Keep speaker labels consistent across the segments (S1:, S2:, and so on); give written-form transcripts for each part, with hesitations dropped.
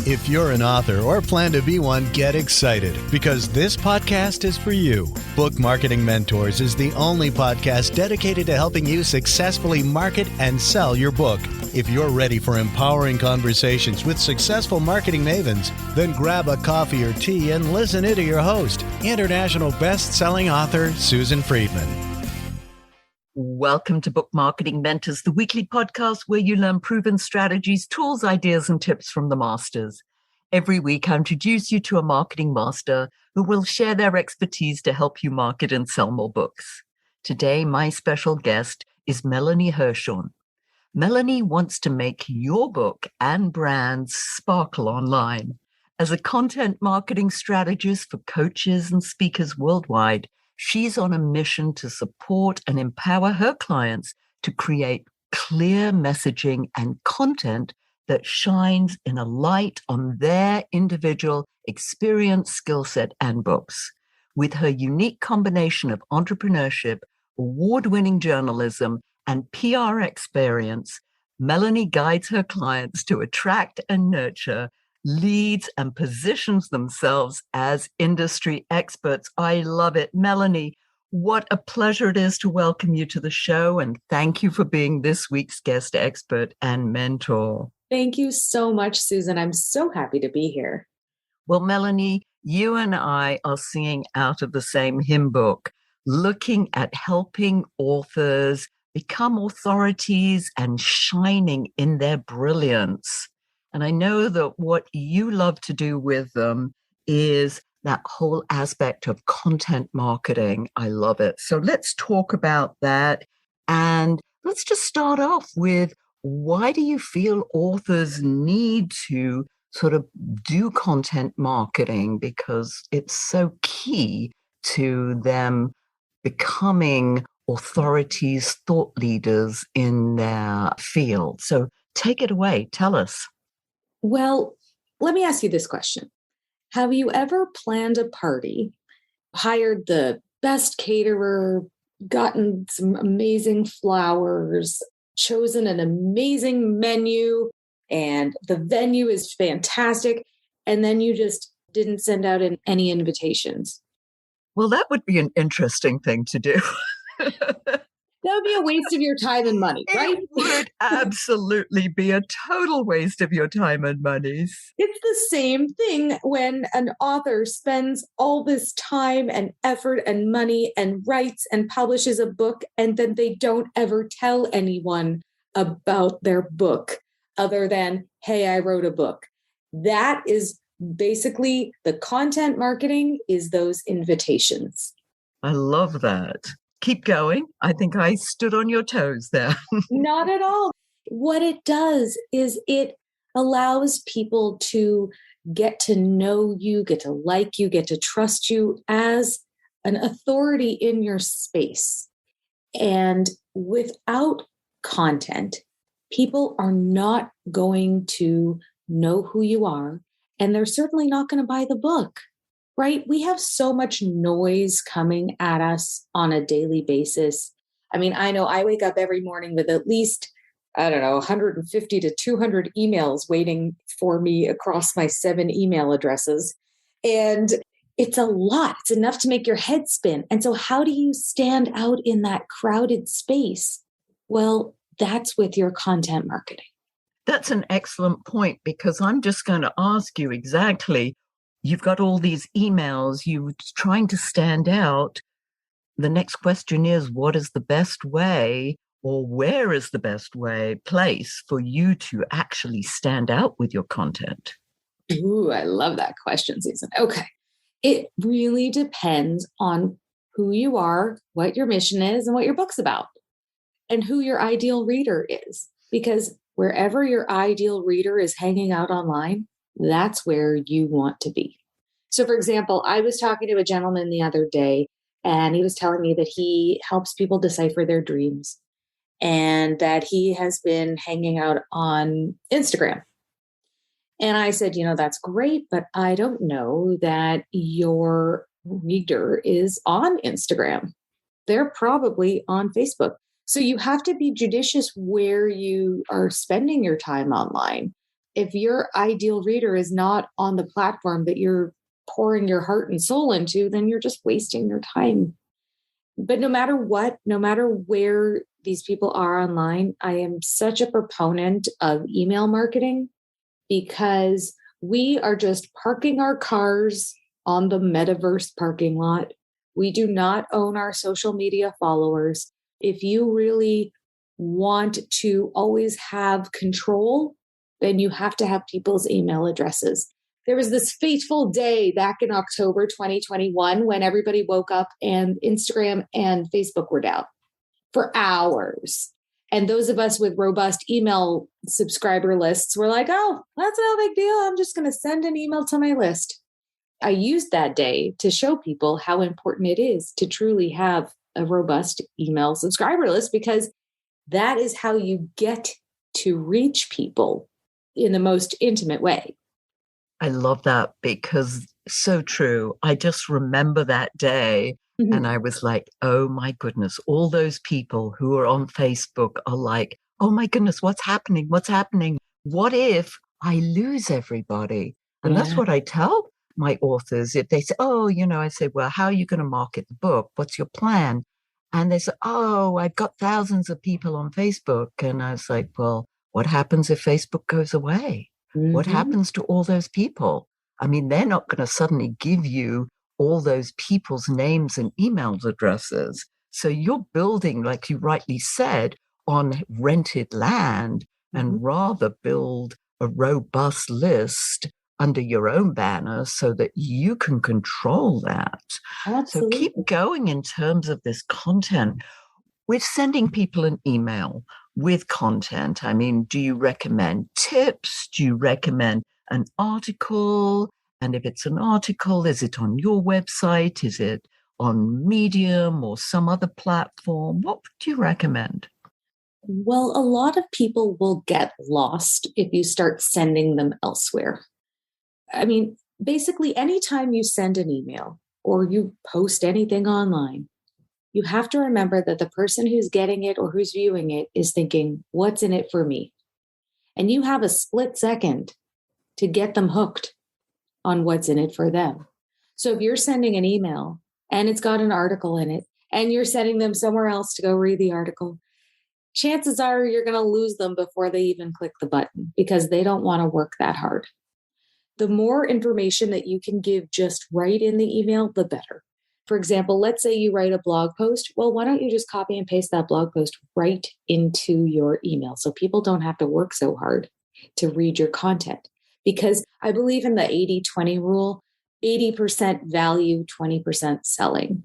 S1: If you're an author or plan to be one, get excited because this podcast is for you. Book Marketing Mentors is the only podcast dedicated to helping you successfully market and sell your book. If you're ready for empowering conversations with successful marketing mavens, then grab a coffee or tea and listen in to your host, international best-selling author Susan Friedman.
S2: Welcome to Book Marketing Mentors, the weekly podcast where you learn proven strategies, tools, ideas, and tips from the masters. Every week, I introduce you to a marketing master who will share their expertise to help you market and sell more books. Today, my special guest is Melanie Herschorn. Melanie wants to make your book and brand sparkle online. As a content marketing strategist for coaches and speakers worldwide, she's on a mission to support and empower her clients to create clear messaging and content that shines in a light on their individual experience, skill set, and books. With her unique combination of entrepreneurship, award-winning journalism, and PR experience, Melanie guides her clients to attract and nurture leads and positions themselves as industry experts. I love it. Melanie, what a pleasure it is to welcome you to the show. And thank you for being this week's guest expert and mentor.
S3: Thank you so much, Susan. I'm so happy to be here.
S2: Well, Melanie, you and I are singing out of the same hymn book, looking at helping authors become authorities and shining in their brilliance. And I know that what you love to do with them is that whole aspect of content marketing. I love it. So let's talk about that. And let's just start off with, why do you feel authors need to sort of do content marketing? Because it's so key to them becoming authorities, thought leaders in their field. So take it away. Tell us.
S3: Well, let me ask you this question. Have you ever planned a party, hired the best caterer, gotten some amazing flowers, chosen an amazing menu, and the venue is fantastic, and then you just didn't send out any invitations?
S2: Well, that would be an interesting thing to do.
S3: That would be a waste of your time and money, right?
S2: It would absolutely be a total waste of your time and money.
S3: It's the same thing when an author spends all this time and effort and money and writes and publishes a book, and then they don't ever tell anyone about their book other than, hey, I wrote a book. That is basically the content marketing, is those invitations.
S2: I love that. Keep going. I think I stood on your toes there.
S3: Not at all. What it does is it allows people to get to know you, get to like you, get to trust you as an authority in your space. And without content, people are not going to know who you are, and they're certainly not going to buy the book. Right? We have so much noise coming at us on a daily basis. I mean, I know I wake up every morning with at least, 150 to 200 emails waiting for me across my 7 email addresses. And it's a lot. It's enough to make your head spin. And so how do you stand out in that crowded space? Well, that's with your content marketing.
S2: That's an excellent point, because I'm just going to ask you exactly. You've got all these emails, you're trying to stand out. The next question is, what is the best way, or where is the best place for you to actually stand out with your content?
S3: Ooh, I love that question, Susan. Okay. It really depends on who you are, what your mission is, and what your book's about, and who your ideal reader is. Because wherever your ideal reader is hanging out online, that's where you want to be. So, for example, I was talking to a gentleman the other day, and he was telling me that he helps people decipher their dreams, and that he has been hanging out on Instagram. And I said, that's great, but I don't know that your reader is on Instagram. They're probably on Facebook. So you have to be judicious where you are spending your time online. if your ideal reader is not on the platform that you're pouring your heart and soul into, then you're just wasting your time. But no matter what, no matter where these people are online, I am such a proponent of email marketing because we are just parking our cars on the metaverse parking lot. We do not own our social media followers. If you really want to always have control, then you have to have people's email addresses. There was this fateful day back in October 2021 when everybody woke up and Instagram and Facebook were down for hours. And those of us with robust email subscriber lists were like, oh, that's no big deal. I'm just going to send an email to my list. I used that day to show people how important it is to truly have a robust email subscriber list, because that is how you get to reach people in the most intimate way.
S2: I love that because so true. I just remember that day and I was like, oh my goodness, all those people who are on Facebook are like, oh my goodness, what's happening? What's happening? What if I lose everybody? And that's what I tell my authors. If they say, oh, I say, well, how are you going to market the book? What's your plan? And they say, oh, I've got thousands of people on Facebook. And I was like, well, what happens if Facebook goes away? What happens to all those people? I mean, they're not going to suddenly give you all those people's names and email addresses. So you're building, like you rightly said, on rented land and rather build a robust list under your own banner so that you can control that.
S3: Absolutely.
S2: So keep going in terms of this content. We're sending people an email with content. I mean, do you recommend tips? Do you recommend an article? And if it's an article, is it on your website? Is it on Medium or some other platform? What do you recommend?
S3: Well, a lot of people will get lost if you start sending them elsewhere. I mean, basically, anytime you send an email or you post anything online, you have to remember that the person who's getting it or who's viewing it is thinking, what's in it for me? And you have a split second to get them hooked on what's in it for them. So if you're sending an email and it's got an article in it and you're sending them somewhere else to go read the article, chances are you're going to lose them before they even click the button because they don't want to work that hard. The more information that you can give just right in the email, the better. For example, let's say you write a blog post. Well, why don't you just copy and paste that blog post right into your email so people don't have to work so hard to read your content? Because I believe in the 80-20 rule, 80% value, 20% selling.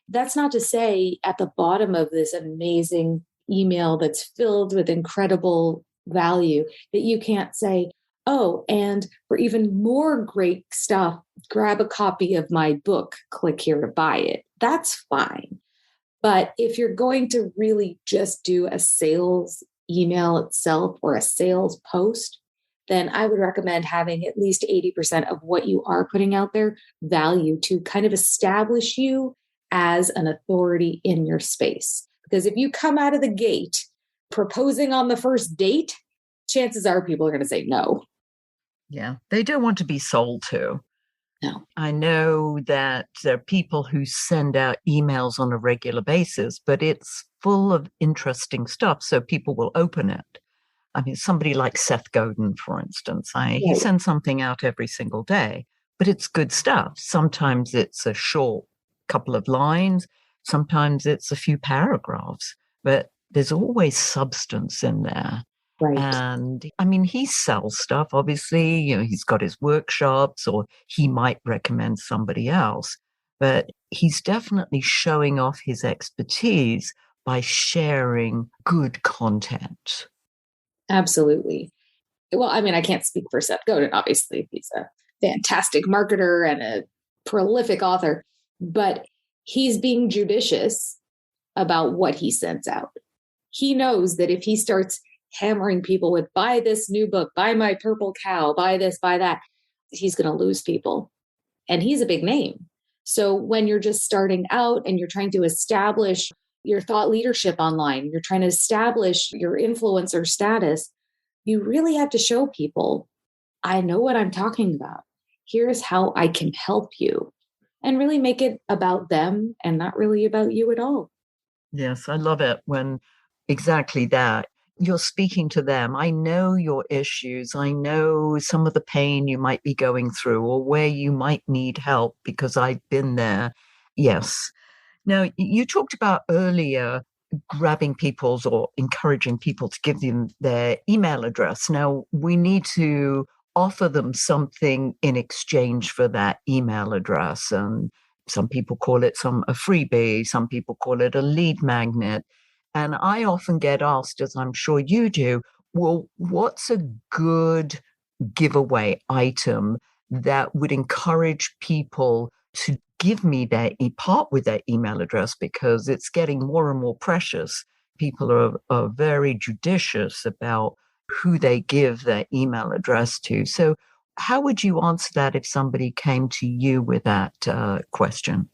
S3: That's not to say at the bottom of this amazing email that's filled with incredible value that you can't say, oh, and for even more great stuff, grab a copy of my book, click here to buy it. That's fine. But if you're going to really just do a sales email itself or a sales post, then I would recommend having at least 80% of what you are putting out there value to kind of establish you as an authority in your space. Because if you come out of the gate proposing on the first date, chances are people are going to say no.
S2: Yeah, they don't want to be sold to.
S3: No.
S2: I know that there are people who send out emails on a regular basis, but it's full of interesting stuff, so people will open it. I mean, somebody like Seth Godin, for instance, he sends something out every single day, but it's good stuff. Sometimes it's a short couple of lines, sometimes it's a few paragraphs, but there's always substance in there.
S3: Right.
S2: And I mean, he sells stuff, obviously, he's got his workshops or he might recommend somebody else, but he's definitely showing off his expertise by sharing good content.
S3: Absolutely. Well, I mean, I can't speak for Seth Godin, obviously. He's a fantastic marketer and a prolific author, but he's being judicious about what he sends out. He knows that if he starts hammering people with, buy this new book, buy my purple cow, buy this, buy that, he's going to lose people. And he's a big name. So when you're just starting out and you're trying to establish your thought leadership online, you're trying to establish your influencer status, you really have to show people I know what I'm talking about. Here's how I can help you. And really make it about them and not really about you at all.
S2: Yes, I love it when exactly that. You're speaking to them. I know your issues. I know some of the pain you might be going through or where you might need help because I've been there. Yes. Now, you talked about earlier grabbing people's or encouraging people to give them their email address. Now, we need to offer them something in exchange for that email address. And some people call it a freebie, some people call it a lead magnet. And I often get asked, as I'm sure you do, well, what's a good giveaway item that would encourage people to give me part with their email address, because it's getting more and more precious. People are very judicious about who they give their email address to. So how would you answer that if somebody came to you with that question?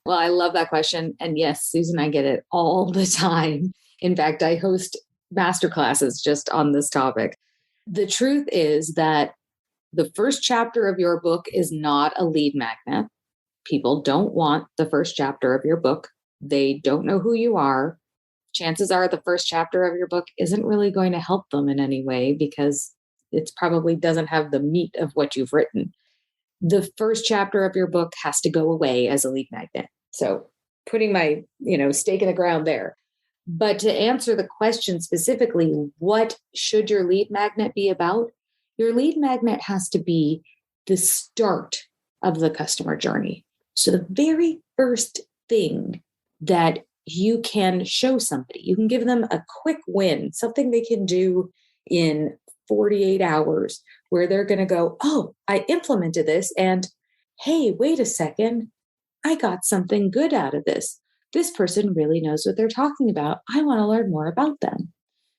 S3: Well, I love that question. And yes, Susan, I get it all the time. In fact, I host masterclasses just on this topic. The truth is that the first chapter of your book is not a lead magnet. People don't want the first chapter of your book. They don't know who you are. Chances are the first chapter of your book isn't really going to help them in any way because it probably doesn't have the meat of what you've written. The first chapter of your book has to go away as a lead magnet. So putting my, stake in the ground there. But to answer the question specifically, what should your lead magnet be about? Your lead magnet has to be the start of the customer journey. So the very first thing that you can show somebody, you can give them a quick win, something they can do in 48 hours where they're going to go, oh, I implemented this. And hey, wait a second, I got something good out of this. This person really knows what they're talking about. I want to learn more about them.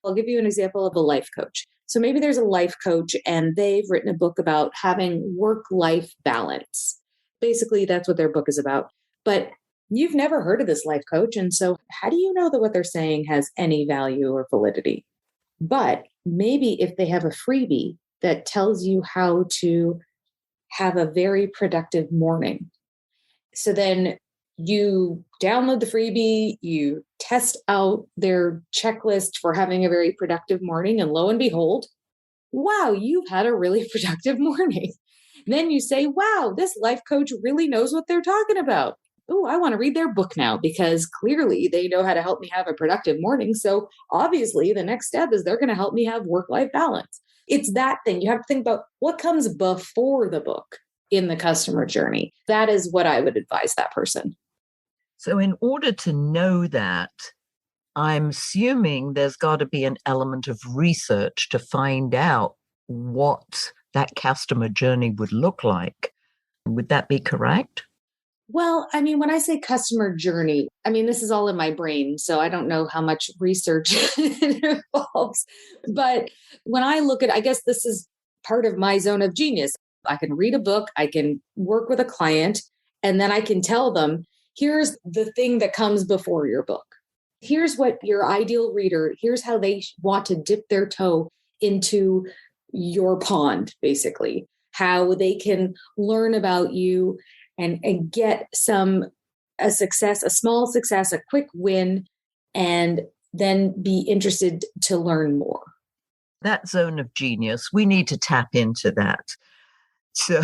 S3: I'll give you an example of a life coach. So maybe there's a life coach and they've written a book about having work-life balance. Basically, that's what their book is about. But you've never heard of this life coach. And so how do you know that what they're saying has any value or validity? But maybe if they have a freebie that tells you how to have a very productive morning. So then you download the freebie, you test out their checklist for having a very productive morning, and lo and behold, wow, you've had a really productive morning. Then you say, wow, this life coach really knows what they're talking about. Oh, I want to read their book now because clearly they know how to help me have a productive morning. So obviously the next step is they're going to help me have work-life balance. It's that thing. You have to think about what comes before the book in the customer journey. That is what I would advise that person.
S2: So in order to know that, I'm assuming there's got to be an element of research to find out what that customer journey would look like. Would that be correct?
S3: Well, I mean, when I say customer journey, I mean, this is all in my brain, so I don't know how much research it involves. But when I look at, I guess this is part of my zone of genius. I can read a book, I can work with a client, and then I can tell them, here's the thing that comes before your book. Here's what your ideal reader, here's how they want to dip their toe into your pond, basically, how they can learn about you and get a success, a small success, a quick win, and then be interested to learn more.
S2: That zone of genius, we need to tap into that. So,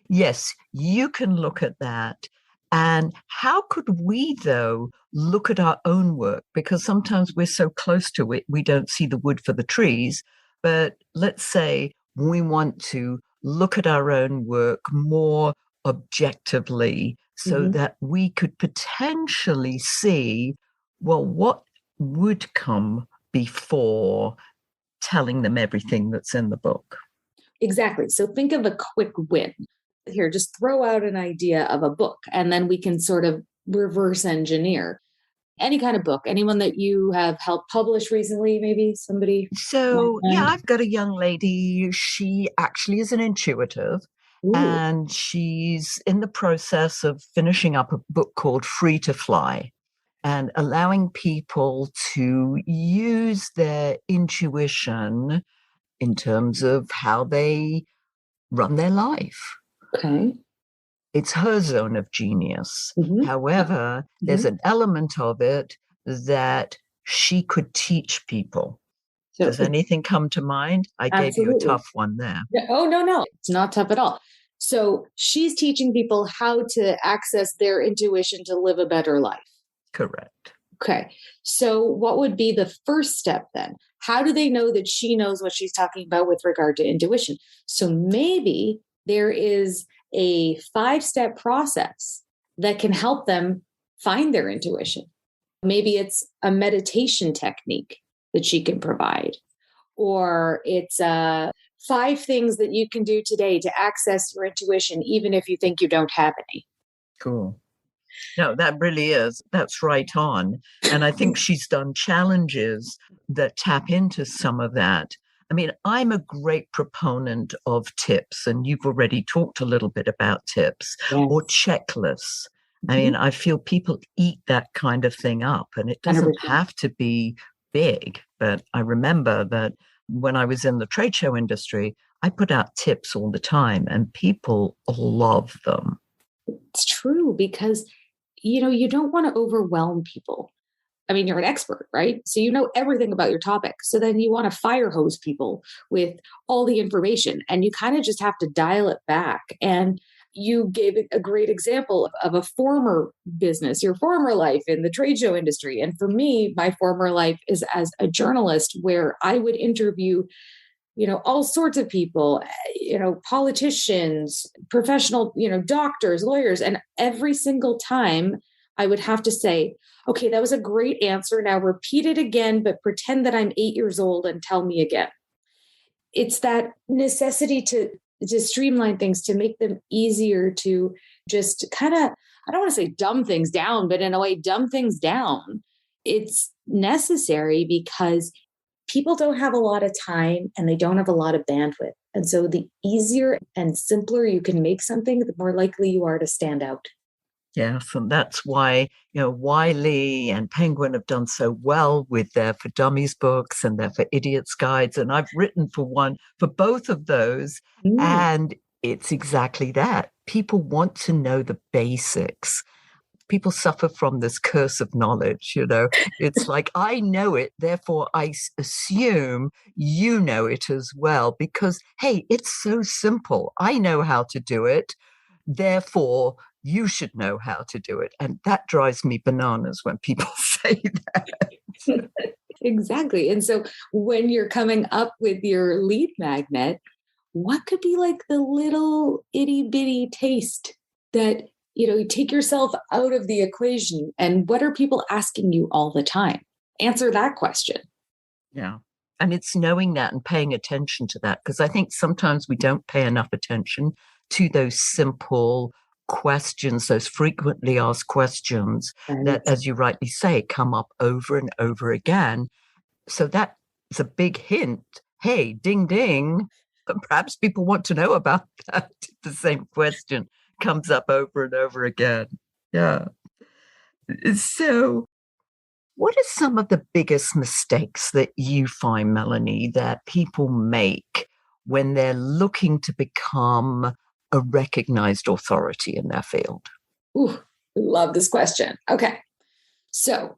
S2: yes, you can look at that. And how could we, though, look at our own work? Because sometimes we're so close to it, we don't see the wood for the trees. But let's say we want to look at our own work more objectively so that we could potentially see, well, what would come before telling them everything that's in the book.
S3: Exactly. So think of a quick win. Here, just throw out an idea of a book, and then we can sort of reverse engineer any kind of book, anyone that you have helped publish recently, maybe somebody.
S2: So, yeah, I've got a young lady. She actually is an intuitive.
S3: Ooh.
S2: And she's in the process of finishing up a book called Free to Fly and allowing people to use their intuition in terms of how they run their life.
S3: Okay.
S2: It's her zone of genius.
S3: Mm-hmm.
S2: However, there's an element of it that she could teach people.
S3: So
S2: Does anything come to mind? I gave you a
S3: absolutely.
S2: tough one there.
S3: Oh, no. It's not tough at all. So she's teaching people how to access their intuition to live a better life.
S2: Correct.
S3: Okay. So what would be the first step then? How do they know that she knows what she's talking about with regard to intuition? So maybe there is a 5-step process that can help them find their intuition. Maybe it's a meditation technique that she can provide, or it's 5 things that you can do today to access your intuition, even if you think you don't have any.
S2: Cool. No, that really is. That's right on. And I think she's done challenges that tap into some of that. I mean, I'm a great proponent of tips, and you've already talked a little bit about tips or checklists. I mean, I feel people eat that kind of thing up, and it doesn't
S3: 100%.
S2: have to be big. But I remember that when I was in the trade show industry, I put out tips all the time, and people love them.
S3: It's true because, you don't want to overwhelm people. I mean, you're an expert, right? So you know everything about your topic. So then you want to fire hose people with all the information, and you kind of just have to dial it back. And you gave a great example of a former business, your former life in the trade show industry. And for me, my former life is as a journalist, where I would interview all sorts of people, politicians, professional, doctors, lawyers. And every single time I would have to say, okay, that was a great answer. Now repeat it again, but pretend that I'm 8 years old and tell me again. It's that necessity to streamline things, to make them easier, to just kind of, I don't want to say dumb things down, but in a way, dumb things down. It's necessary because people don't have a lot of time and they don't have a lot of bandwidth. And so the easier and simpler you can make something, the more likely you are to stand out.
S2: Yes, and that's why, Wiley and Penguin have done so well with their For Dummies books and their For Idiots guides. And I've written for both of those. And it's exactly that. People want to know the basics. People suffer from this curse of knowledge, It's like, I know it, therefore I assume you know it as well, because, hey, it's so simple. I know how to do it. Therefore, you should know how to do it. And that drives me bananas when people say that.
S3: Exactly. And so when you're coming up with your lead magnet, what could be like the little itty bitty taste that, you take yourself out of the equation? And what are people asking you all the time? Answer that question.
S2: Yeah. And it's knowing that and paying attention to that, because I think sometimes we don't pay enough attention to those simple questions, those frequently asked questions that, as you rightly say, come up over and over again. So that is a big hint. Hey, ding, ding. Perhaps people want to know about that. The same question comes up over and over again. Yeah. So what are some of the biggest mistakes that you find, Melanie, that people make when they're looking to become a recognized authority in their field?
S3: Ooh, love this question. Okay. So,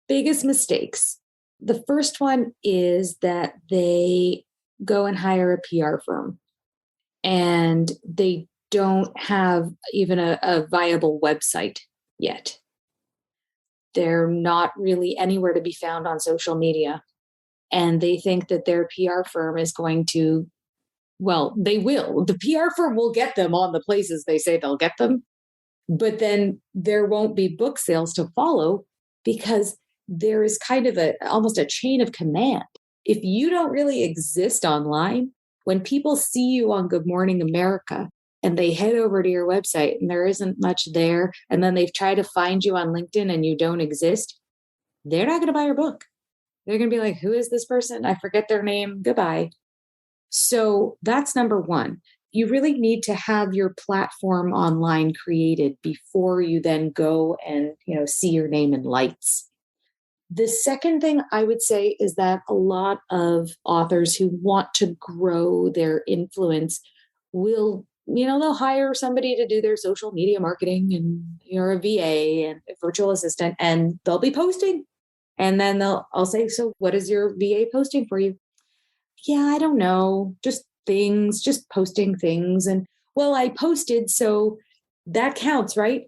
S3: biggest mistakes. The first one is that they go and hire a PR firm and they don't have even a viable website yet. They're not really anywhere to be found on social media. And they think that their PR firm is going to, well, they will. The PR firm will get them on the places they say they'll get them. But then there won't be book sales to follow because there is kind of almost a chain of command. If you don't really exist online, when people see you on Good Morning America and they head over to your website and there isn't much there, and then they've tried to find you on LinkedIn and you don't exist, they're not going to buy your book. They're going to be like, who is this person? I forget their name. Goodbye. So that's number one. You really need to have your platform online created before you then go and, see your name in lights. The second thing I would say is that a lot of authors who want to grow their influence will, they'll hire somebody to do their social media marketing, and you're a VA and a virtual assistant, and they'll be posting. And then I'll say, so what is your VA posting for you? Yeah, I don't know. Just things, just posting things. And well, I posted, so that counts, right?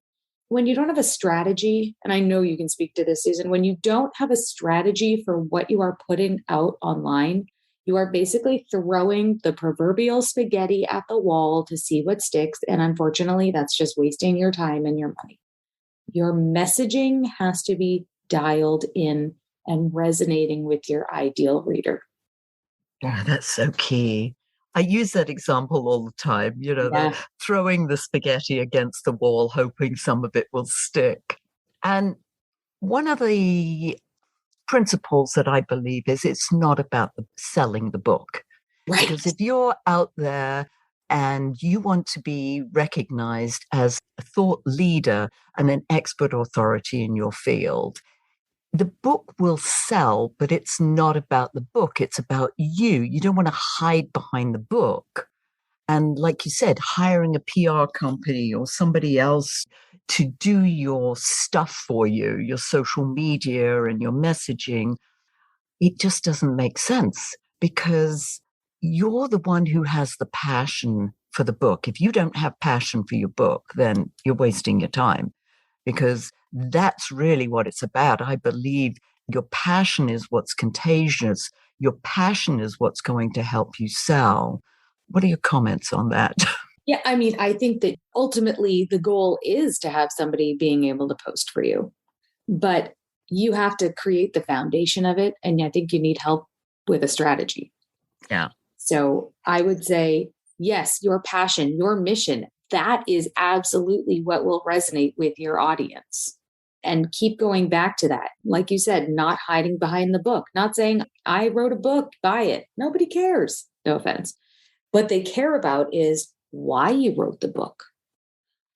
S3: When you don't have a strategy, and I know you can speak to this, Susan, when you don't have a strategy for what you are putting out online, you are basically throwing the proverbial spaghetti at the wall to see what sticks. And unfortunately, that's just wasting your time and your money. Your messaging has to be dialed in and resonating with your ideal reader.
S2: Yeah, that's so key. I use that example all the time, the throwing the spaghetti against the wall, hoping some of it will stick. And one of the principles that I believe is it's not about selling the book.
S3: Right.
S2: Because if you're out there and you want to be recognized as a thought leader and an expert authority in your field, the book will sell, but it's not about the book. It's about you. You don't want to hide behind the book. And like you said, hiring a PR company or somebody else to do your stuff for you, your social media and your messaging, it just doesn't make sense because you're the one who has the passion for the book. If you don't have passion for your book, then you're wasting your time, because that's really what it's about. I believe your passion is what's contagious. Your passion is what's going to help you sell. What are your comments on that?
S3: Yeah, I mean, I think that ultimately the goal is to have somebody being able to post for you, but you have to create the foundation of it. And I think you need help with a strategy.
S2: Yeah.
S3: So I would say, yes, your passion, your mission, that is absolutely what will resonate with your audience. And keep going back to that. Like you said, not hiding behind the book, not saying, I wrote a book, buy it. Nobody cares. No offense. What they care about is why you wrote the book,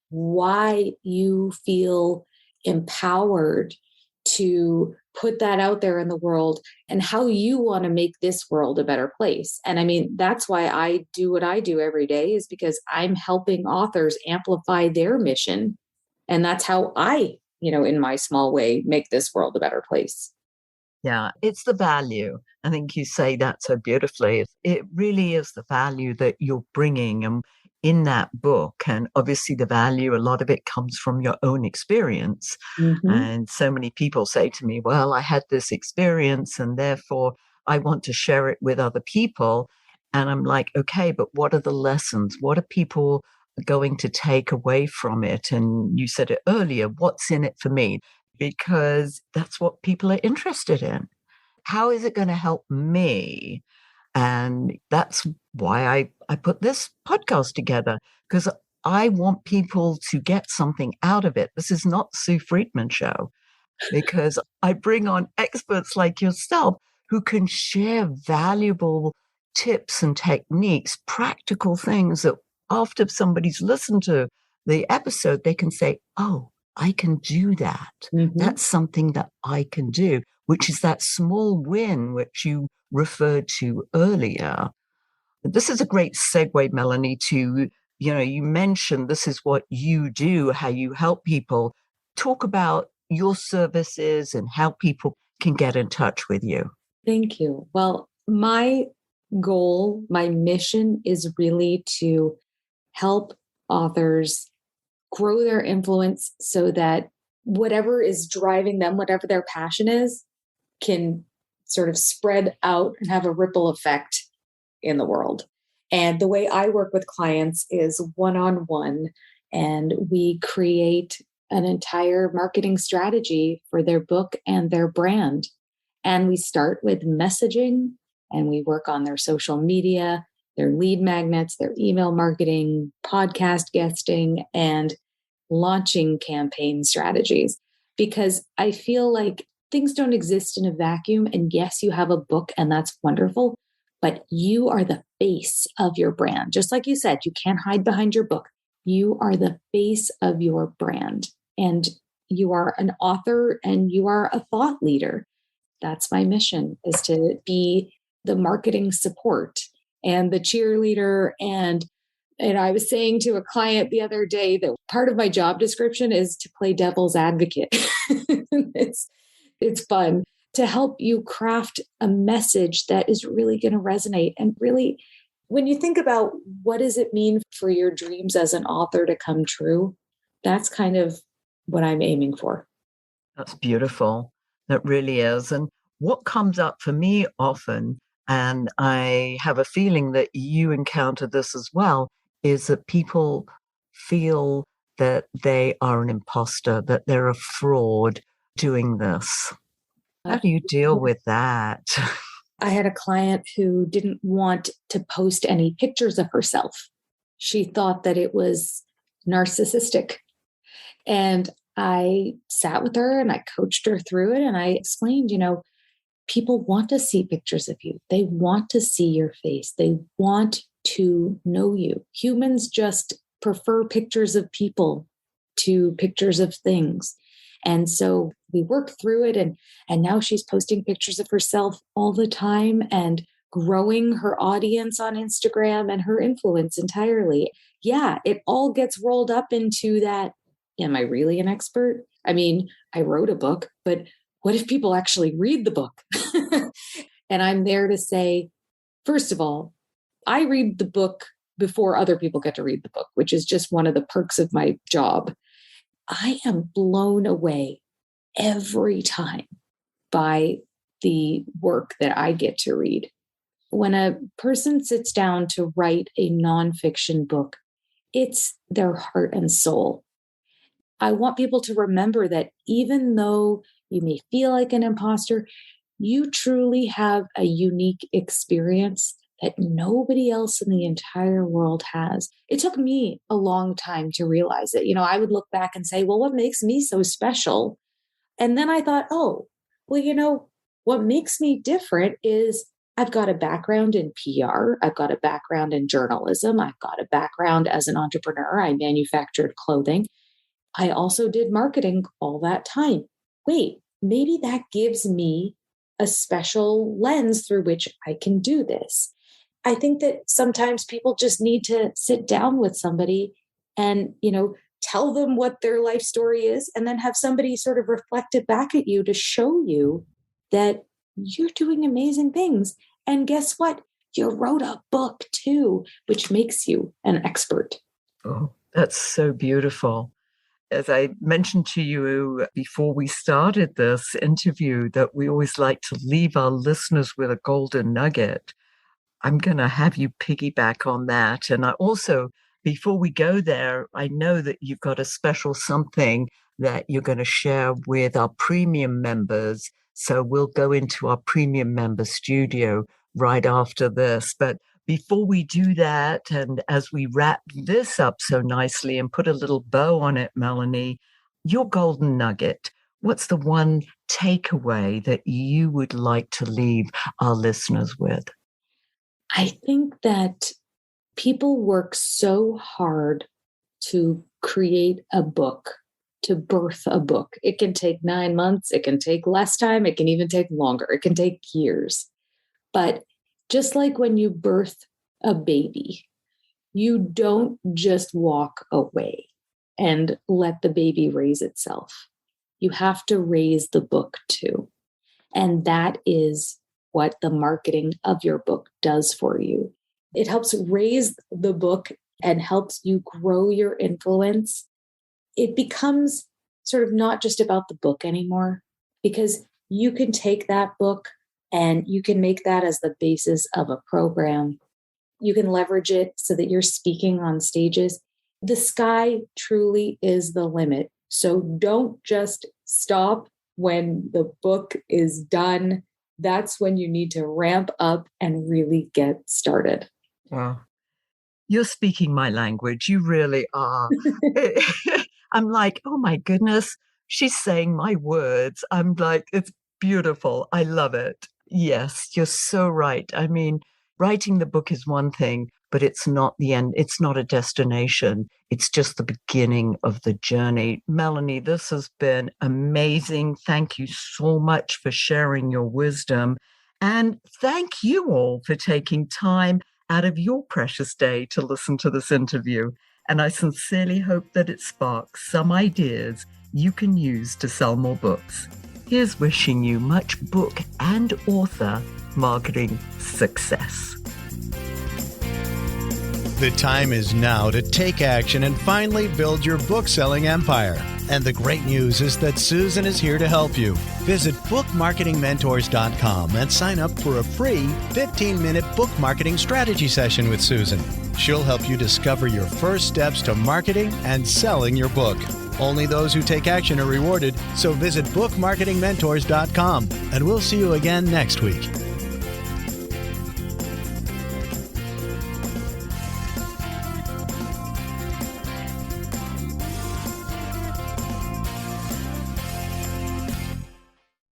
S3: why you feel empowered to put that out there in the world, and how you want to make this world a better place. And I mean, that's why I do what I do every day, is because I'm helping authors amplify their mission. And that's how I, in my small way, make this world a better place.
S2: Yeah, it's the value. I think you say that so beautifully. It really is the value that you're bringing in that book. And obviously the value, a lot of it comes from your own experience.
S3: Mm-hmm.
S2: And so many people say to me, well, I had this experience and therefore I want to share it with other people. And I'm like, okay, but what are the lessons? What are people going to take away from it? And you said it earlier, what's in it for me? Because that's what people are interested in. How is it going to help me? And that's why I put this podcast together, because I want people to get something out of it. This is not Sue Friedman show, because I bring on experts like yourself who can share valuable tips and techniques, practical things that after somebody's listened to the episode, they can say, oh, I can do that.
S3: Mm-hmm.
S2: That's something that I can do, which is that small win, which you referred to earlier. This is a great segue, Melanie, to, you mentioned this is what you do, how you help people. Talk about your services and how people can get in touch with you.
S3: Thank you. Well, my goal, my mission is really to help authors grow their influence so that whatever is driving them, whatever their passion is, can sort of spread out and have a ripple effect in the world. And the way I work with clients is one-on-one, and we create an entire marketing strategy for their book and their brand. And we start with messaging, and we work on their social media, their lead magnets, their email marketing, podcast guesting, and launching campaign strategies. Because I feel like things don't exist in a vacuum. And yes, you have a book, and that's wonderful, but you are the face of your brand. Just like you said, you can't hide behind your book. You are the face of your brand, and you are an author, and you are a thought leader. that's my mission, is to be the marketing support and the cheerleader. And I was saying to a client the other day that part of my job description is to play devil's advocate. it's fun to help you craft a message that is really going to resonate. And really, when you think about what does it mean for your dreams as an author to come true, that's kind of what I'm aiming for.
S2: That's beautiful. That really is. And what comes up for me often, and I have a feeling that you encounter this as well, is that people feel that they are an imposter, that they're a fraud doing this. How do you deal with that?
S3: I had a client who didn't want to post any pictures of herself. She thought that it was narcissistic. And I sat with her and I coached her through it. And I explained, people want to see pictures of you. They want to see your face. They want to know you. Humans just prefer pictures of people to pictures of things. And so we worked through it. And now she's posting pictures of herself all the time and growing her audience on Instagram and her influence entirely. Yeah, it all gets rolled up into that. Am I really an expert? I mean, I wrote a book, but what if people actually read the book? And I'm there to say, first of all, I read the book before other people get to read the book, which is just one of the perks of my job. I am blown away every time by the work that I get to read. When a person sits down to write a nonfiction book, it's their heart and soul. I want people to remember that even though you may feel like an imposter, you truly have a unique experience that nobody else in the entire world has. It took me a long time to realize it. I would look back and say, well, what makes me so special? And then I thought, oh, well, what makes me different is I've got a background in PR. I've got a background in journalism. I've got a background as an entrepreneur. I manufactured clothing. I also did marketing all that time. Wait, maybe that gives me a special lens through which I can do this. I think that sometimes people just need to sit down with somebody and, tell them what their life story is, and then have somebody sort of reflect it back at you to show you that you're doing amazing things. And guess what? You wrote a book too, which makes you an expert.
S2: Oh, that's so beautiful. As I mentioned to you before we started this interview, that we always like to leave our listeners with a golden nugget. I'm going to have you piggyback on that. And I also, before we go there, I know that you've got a special something that you're going to share with our premium members. So we'll go into our premium member studio right after this. But before we do that, and as we wrap this up so nicely and put a little bow on it, Melanie, your golden nugget, what's the one takeaway that you would like to leave our listeners with?
S3: I think that people work so hard to create a book, to birth a book. It can take 9 months. It can take less time. It can even take longer. It can take years. But just like when you birth a baby, you don't just walk away and let the baby raise itself. You have to raise the book too. And that is what the marketing of your book does for you. It helps raise the book and helps you grow your influence. It becomes sort of not just about the book anymore, because you can take that book and you can make that as the basis of a program. You can leverage it so that you're speaking on stages. The sky truly is the limit. So don't just stop when the book is done. That's when you need to ramp up and really get started.
S2: Wow. You're speaking my language. You really are. I'm like, oh my goodness, she's saying my words. I'm like, it's beautiful. I love it. Yes, you're so right. I mean, writing the book is one thing, but it's not the end. It's not a destination. It's just the beginning of the journey. Melanie, this has been amazing. Thank you so much for sharing your wisdom. And thank you all for taking time out of your precious day to listen to this interview. And I sincerely hope that it sparks some ideas you can use to sell more books. Here's wishing you much book and author marketing success.
S1: The time is now to take action and finally build your book-selling empire. And the great news is that Susan is here to help you. Visit bookmarketingmentors.com and sign up for a free 15-minute book marketing strategy session with Susan. She'll help you discover your first steps to marketing and selling your book. Only those who take action are rewarded, so visit bookmarketingmentors.com, and we'll see you again next week.